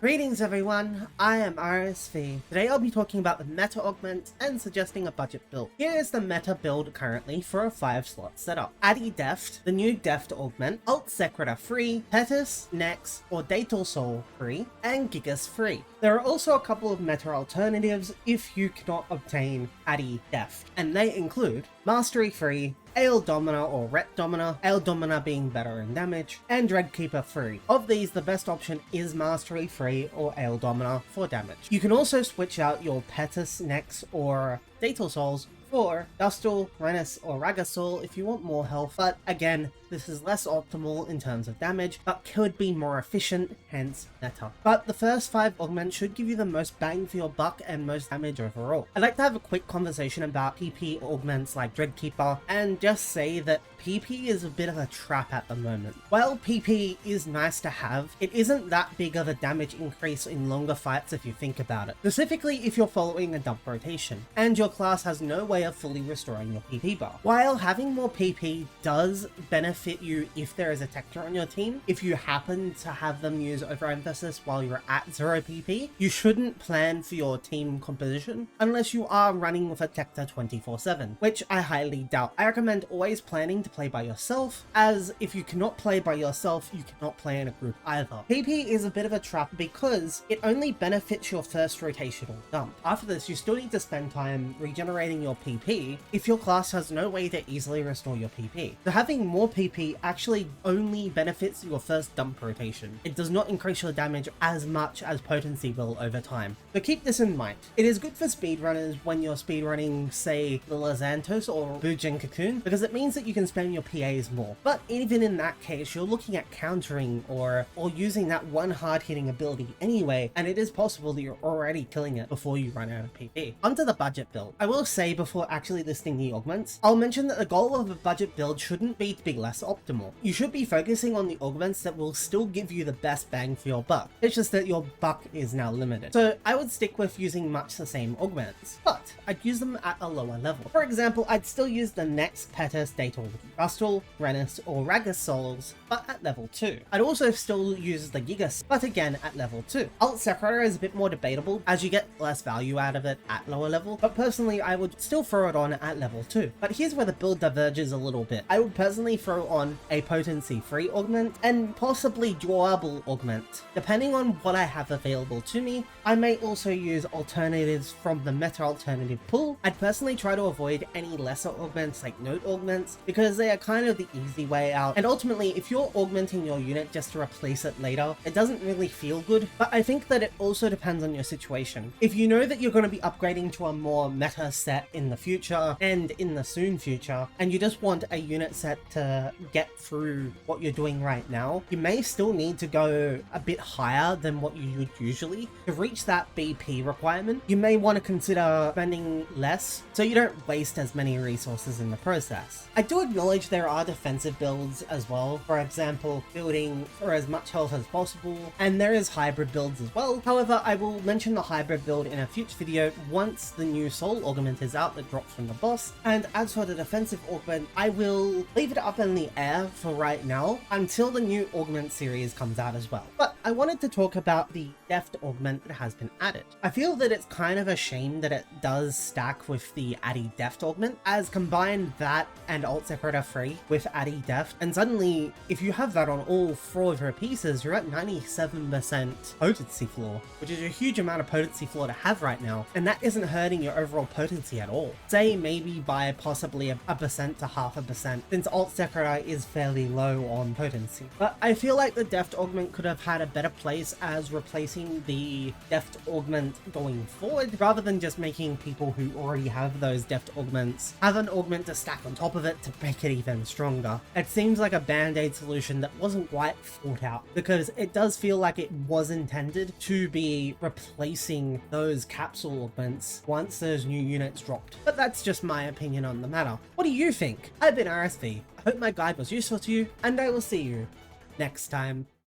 Greetings everyone, I am RSV. Today I'll be talking about the meta augments and suggesting a budget build. Here is the meta build currently for a 5-slot setup. Addy Deft, the new Deft augment, Alt Secreta free, Pso2 Ngs or Datal Soul free, and Gigas free. There are also a couple of meta alternatives if you cannot obtain Addy Deft, and they include Mastery free, Ale Domina or Ret Domina, Ale Domina being better in damage, and Dreadkeeper free. Of these, the best option is Mastery free or Ale Domina for damage. You can also switch out your Pso2 Ngs or Datal Souls for Dustal, Renis, or Ragasol if you want more health, but again, this is less optimal in terms of damage, but could be more efficient, hence meta. But the first 5 augments should give you the most bang for your buck and most damage overall. I'd like to have a quick conversation about PP augments like Dreadkeeper, and just say that PP is a bit of a trap at the moment. While PP is nice to have, it isn't that big of a damage increase in longer fights if you think about it. Specifically if you're following a dump rotation, and your class has no way of fully restoring your PP bar. While having more PP does benefit you if there is a Tector on your team, if you happen to have them use overemphasis while you're at 0 PP, you shouldn't plan for your team composition unless you are running with a Tector 24/7, which I highly doubt. I recommend always planning to play by yourself, as if you cannot play by yourself, you cannot play in a group either. PP is a bit of a trap because it only benefits your first rotational dump. After this, you still need to spend time regenerating your PP if your class has no way to easily restore your PP. So having more PP actually only benefits your first dump rotation. It does not increase your damage as much as potency will over time. So keep this in mind. It is good for speedrunners when you're speedrunning, say, the Lazantos or Bujin Cocoon, because it means that you can spend your PAs more. But even in that case, you're looking at countering or using that one hard-hitting ability anyway, and it is possible that you're already killing it before you run out of PP. Onto the budget build. I will say before actually listing the augments, I'll mention that the goal of a budget build shouldn't be to be less optimal. You should be focusing on the augments that will still give you the best bang for your buck. It's just that your buck is now limited. So I would stick with using much the same augments, but I'd use them at a lower level. For example, I'd still use the next Pso2 Datal, Dustal, Renis, or Ragasouls, but at level 2. I'd also still use the Gigas, but again at level 2. Alt Secreta is a bit more debatable, as you get less value out of it at lower level, but personally I would still throw it on at level 2. But here's where the build diverges a little bit. I would personally throw on a potency free augment, and possibly drawable augment. Depending on what I have available to me, I may also use alternatives from the meta alternative pool. I'd personally try to avoid any lesser augments like note augments, because they are kind of the easy way out, and ultimately if you're augmenting your unit just to replace it later, it doesn't really feel good. But I think that it also depends on your situation. If you know that you're going to be upgrading to a more meta set in the future and in the soon future, and you just want a unit set to get through what you're doing right now, you may still need to go a bit higher than what you would usually to reach that BP requirement. You may want to consider spending less so you don't waste as many resources in the process. I do acknowledge there are defensive builds as well, for example building for as much health as possible, and there is hybrid builds as well. However, I will mention the hybrid build in a future video once the new soul augment is out that drops from the boss, and as for the defensive augment, I will leave it up in the air for right now until the new augment series comes out as well. But I wanted to talk about the Deft augment that has been added. I feel that it's kind of a shame that it does stack with the Addy Deft augment, as combine that and Alt Secreta free with Addy Deft, and suddenly if you have that on all 4 of your pieces, you're at 97% potency floor, which is a huge amount of potency floor to have right now, and that isn't hurting your overall potency at all. Say maybe by possibly a percent to 0.5%, since Alt Secreta is fairly low on potency. But I feel like the Deft augment could have had a better place as replacing the Deft augment going forward, rather than just making people who already have those Deft augments have an augment to stack on top of it to make it even stronger. It seems like a band-aid solution that wasn't quite thought out, because it does feel like it was intended to be replacing those capsule augments once those new units dropped. But that's just my opinion on the matter. What do you think? I've been RSV. I hope my guide was useful to you, and I will see you next time.